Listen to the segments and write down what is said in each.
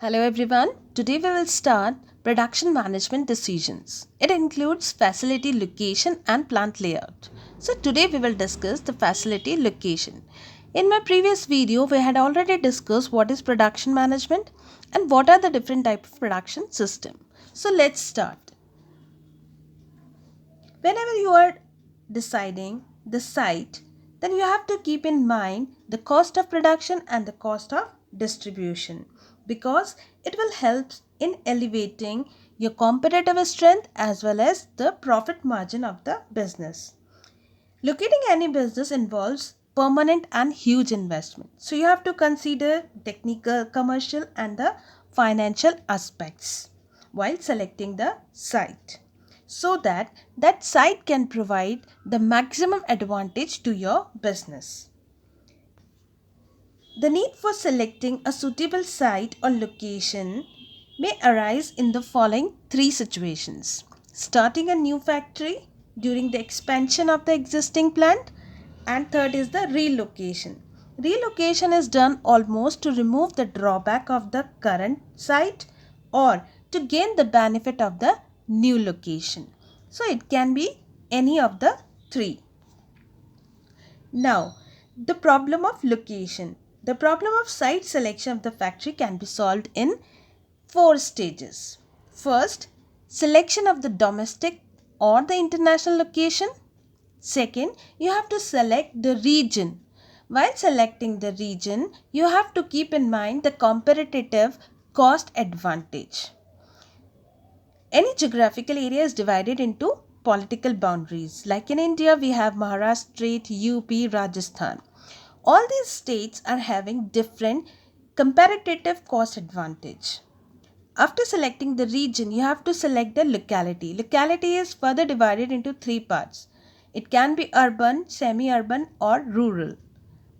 Hello everyone. Today we will start production management decisions. It includes facility location and plant layout. So today we will discuss the facility location. In my previous video we had already discussed what is production management and what are the different types of production system. So let's start. Whenever you are deciding the site, then you have to keep in mind the cost of production and the cost of distribution, because it will help in elevating your competitive strength as well as the profit margin of the business. Locating any business involves permanent and huge investment. So you have to consider technical, commercial and the financial aspects while selecting the site, so that that site can provide the maximum advantage to your business. The need for selecting a suitable site or location may arise in the following three situations: starting a new factory, during the expansion of the existing plant, and third is the relocation. Relocation is done almost to remove the drawback of the current site or to gain the benefit of the new location. So it can be any of the three. Now, the problem of location. The problem of site selection of the factory can be solved in four stages. First, selection of the domestic or the international location. Second, you have to select the region. While selecting the region, you have to keep in mind the competitive cost advantage. Any geographical area is divided into political boundaries. Like in India, we have Maharashtra state, UP, Rajasthan. All these states are having different comparative cost advantage. After selecting the region, you have to select the locality. Locality is further divided into three parts. It can be urban, semi-urban or rural.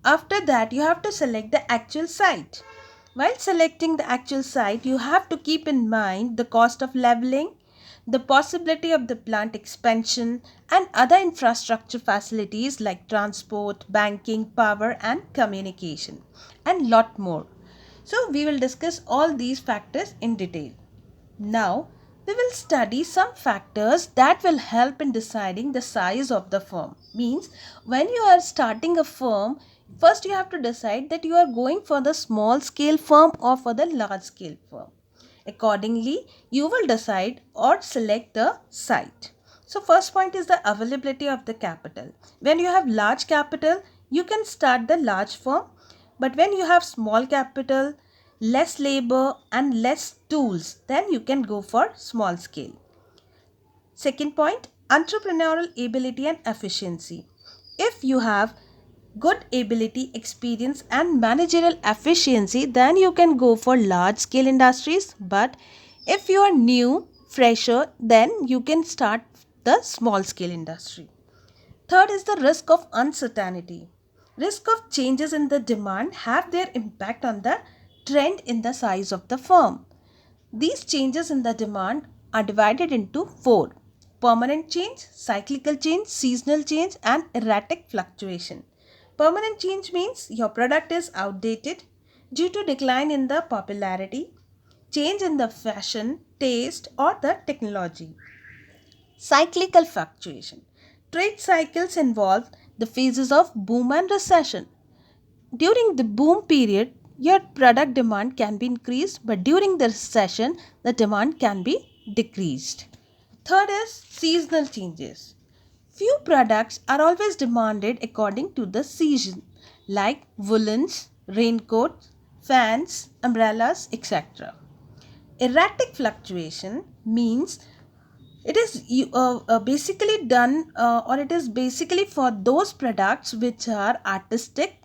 After that, you have to select the actual site. While selecting the actual site, you have to keep in mind the cost of leveling, the possibility of the plant expansion, and other infrastructure facilities like transport, banking, power, and communication, and lot more. So, we will discuss all these factors in detail. Now, we will study some factors that will help in deciding the size of the firm. Means, when you are starting a firm, first you have to decide that you are going for the small scale firm or for the large scale firm. Accordingly, you will decide or select the site. So, first point is the availability of the capital. When you have large capital, you can start the large firm. But when you have small capital, less labor and less tools, then you can go for small scale. Second point, entrepreneurial ability and efficiency. If you have good ability, experience and managerial efficiency, then you can go for large scale industries. But if you are new, fresher, then you can start the small scale industry. Third is the risk of uncertainty. Risk of changes in the demand have their impact on the trend in the size of the firm. These changes in the demand are divided into four: permanent change, cyclical change, seasonal change, and erratic fluctuation. Permanent change means your product is outdated due to decline in the popularity, change in the fashion, taste, or the technology. Cyclical fluctuation. Trade cycles involve the phases of boom and recession. During the boom period, your product demand can be increased, but during the recession, the demand can be decreased. Third is seasonal changes. Few products are always demanded according to the season, like woolens, raincoats, fans, umbrellas, etc. Erratic fluctuation means it is basically done or it is basically for those products which are artistic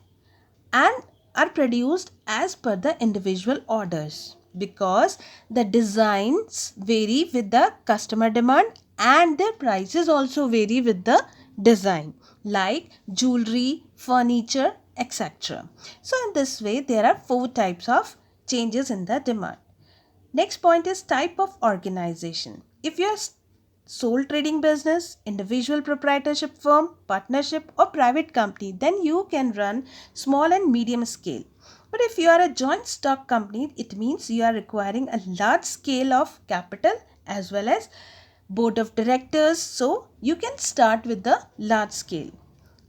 and are produced as per the individual orders, because the designs vary with the customer demand and their prices also vary with the design, like jewelry, furniture, etc. So in this way there are four types of changes in the demand. Next point is type of organization. If you are sole trading business, individual proprietorship firm, partnership or private company, then you can run small and medium scale. But if you are a joint stock company, it means you are requiring a large scale of capital as well as board of directors. So you can start with the large scale.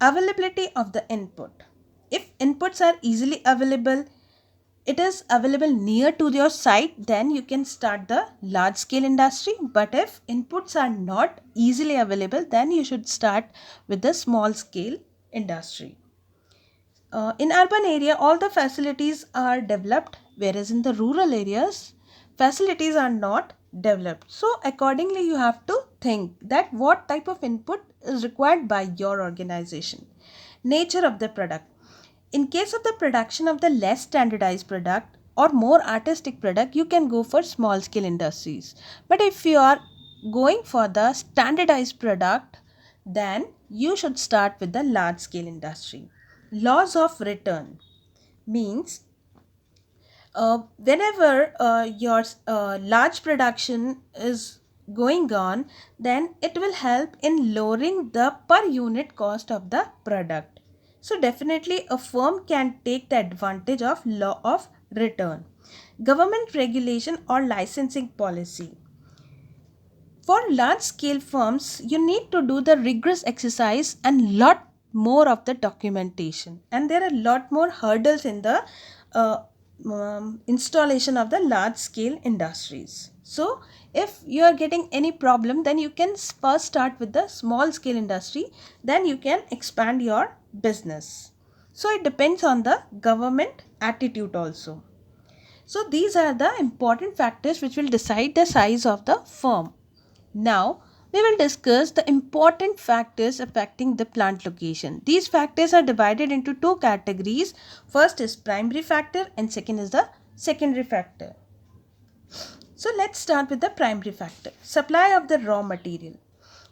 Availability of the input. If inputs are easily available, it is available near to your site, then you can start the large scale industry. But if inputs are not easily available, then you should start with the small scale industry. In urban area, all the facilities are developed, whereas in the rural areas, facilities are not developed. So accordingly, you have to think that what type of input is required by your organization. Nature of the product. In case of the production of the less standardized product or more artistic product, you can go for small scale industries. But if you are going for the standardized product, then you should start with the large scale industry. Laws of return means whenever your large production is going on, then it will help in lowering the per unit cost of the product. So definitely a firm can take the advantage of law of return. Government regulation or licensing policy. For large scale firms, you need to do the rigorous exercise and lot more of the documentation, and there are a lot more hurdles in the uh, installation of the large scale industries. So if you are getting any problem, then you can first start with the small scale industry, then you can expand your business. So it depends on the government attitude also. So these are the important factors which will decide the size of the firm. Now, we will discuss the important factors affecting the plant location. These factors are divided into two categories. First is primary factor and second is the secondary factor. So let's start with the primary factor. Supply of the raw material.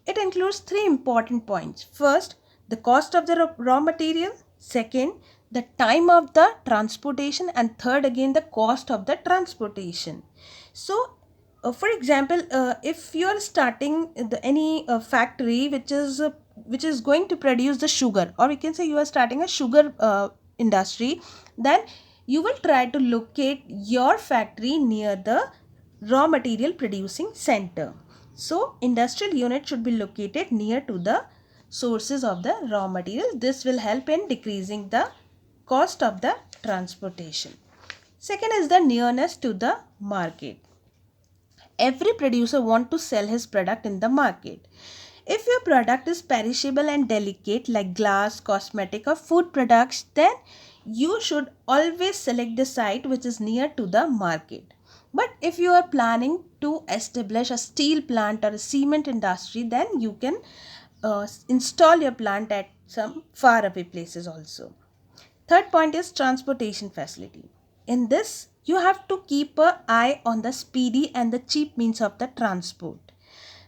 It includes three important points. First, the cost of the raw material. Second, the time of the transportation, and third again the cost of the transportation. So for example, if you are starting any factory which is going to produce the sugar, or we can say you are starting a sugar industry, then you will try to locate your factory near the raw material producing center. So industrial unit should be located near to the sources of the raw material. This will help in decreasing the cost of the transportation. Second is the nearness to the market. Every producer wants to sell his product in the market. If your product is perishable and delicate like glass, cosmetic or food products, then you should always select the site which is near to the market. But if you are planning to establish a steel plant or a cement industry, then you can install your plant at some faraway places also. Third point is transportation facility. In this, you have to keep an eye on the speedy and the cheap means of the transport.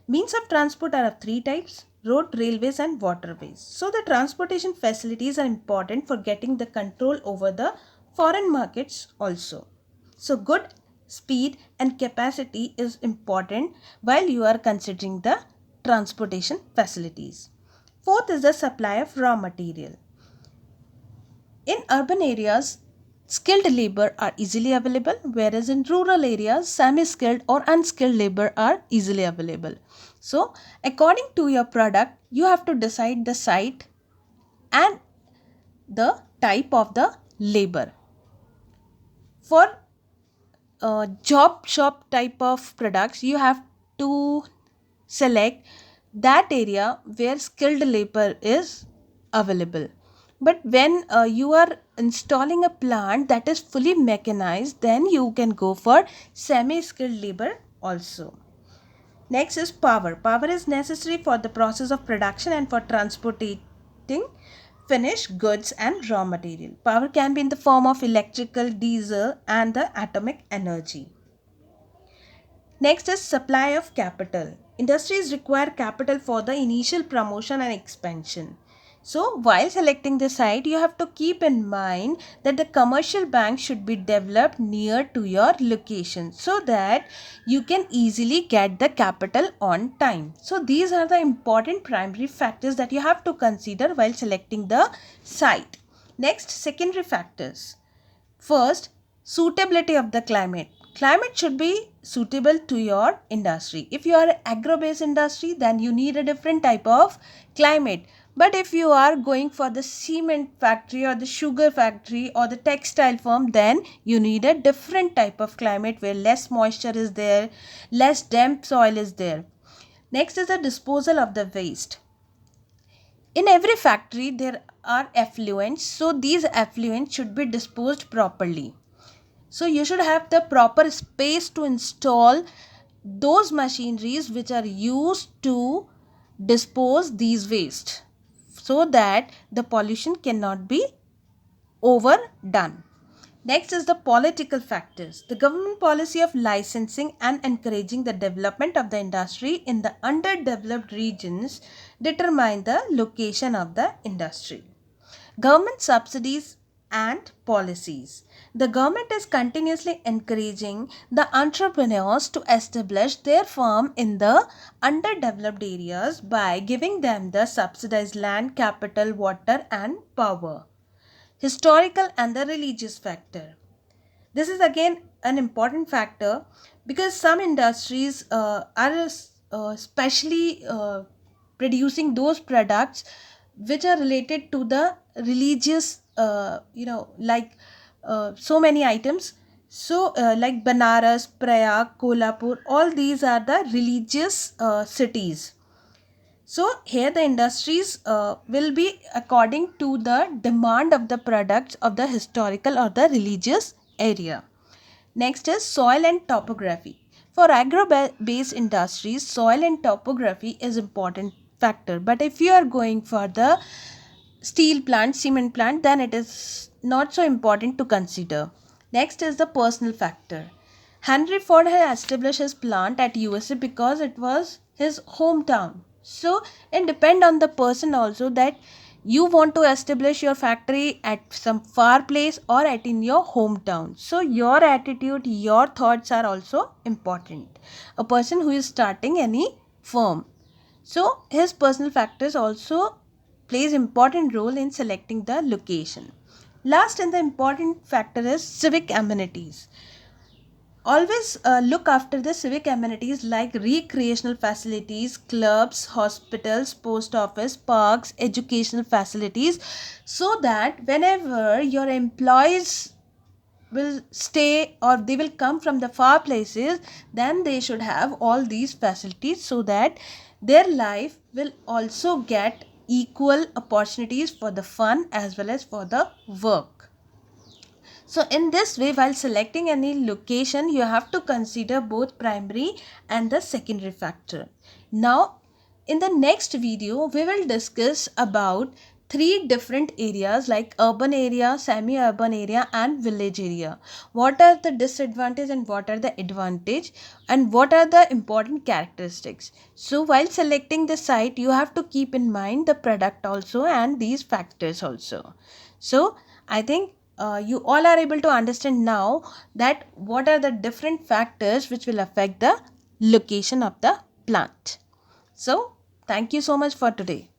Means of transport are of three types: road, railways and waterways. So the transportation facilities are important for getting the control over the foreign markets also. So good speed and capacity is important while you are considering the transportation facilities. Fourth is the supply of raw material. In urban areas, skilled labor are easily available, whereas in rural areas, semi-skilled or unskilled labor are easily available. So, according to your product, you have to decide the site and the type of the labor. For job shop type of products, you have to select that area where skilled labor is available. But when you are installing a plant that is fully mechanized, then you can go for semi-skilled labor also. Next is power. Power is necessary for the process of production and for transporting finished goods and raw material. Power can be in the form of electrical, diesel and the atomic energy. Next is supply of capital. Industries require capital for the initial promotion and expansion. So while selecting the site, you have to keep in mind that the commercial bank should be developed near to your location so that you can easily get the capital on time. So these are the important primary factors that you have to consider while selecting the site. Next, secondary factors. First, suitability of the climate. Climate should be suitable to your industry. If you are an agro-based industry, then you need a different type of climate. But if you are going for the cement factory or the sugar factory or the textile firm, then you need a different type of climate where less moisture is there, less damp soil is there. Next is the disposal of the waste. In every factory, there are effluents. So these effluents should be disposed properly. So you should have the proper space to install those machineries which are used to dispose these waste, so that the pollution cannot be overdone. Next is the political factors. The government policy of licensing and encouraging the development of the industry in the underdeveloped regions determine the location of the industry. Government subsidies and policies. The government is continuously encouraging the entrepreneurs to establish their firm in the underdeveloped areas by giving them the subsidized land, capital, water and power. Historical and the religious factor. This is again an important factor because some industries are specially producing those products which are related to the religious, like so many items. So like Banaras, Prayag, Kolhapur, all these are the religious cities. So here the industries will be according to the demand of the products of the historical or the religious area. Next is soil and topography. For agro-based industries, soil and topography is important factor. But if you are going for the steel plant, cement plant, then it is not so important to consider. Next is the personal factor. Henry Ford had established his plant at USA because it was his hometown. So it depends on the person also that you want to establish your factory at some far place or at in your hometown. So your attitude, your thoughts are also important. A person who is starting any firm, so his personal factors also plays important role in selecting the location. Last and the important factor is civic amenities. Always look after the civic amenities like recreational facilities, clubs, hospitals, post office, parks, educational facilities, so that whenever your employees will stay or they will come from the far places, then they should have all these facilities so that their life will also get equal opportunities for the fun as well as for the work. So in this way, while selecting any location, you have to consider both primary and the secondary factor. Now, in the next video, we will discuss about three different areas like urban area, semi-urban area and village area. What are the disadvantages and what are the advantage and what are the important characteristics. So while selecting the site, you have to keep in mind the product also and these factors also. So I think you all are able to understand now that what are the different factors which will affect the location of the plant. So thank you so much for today.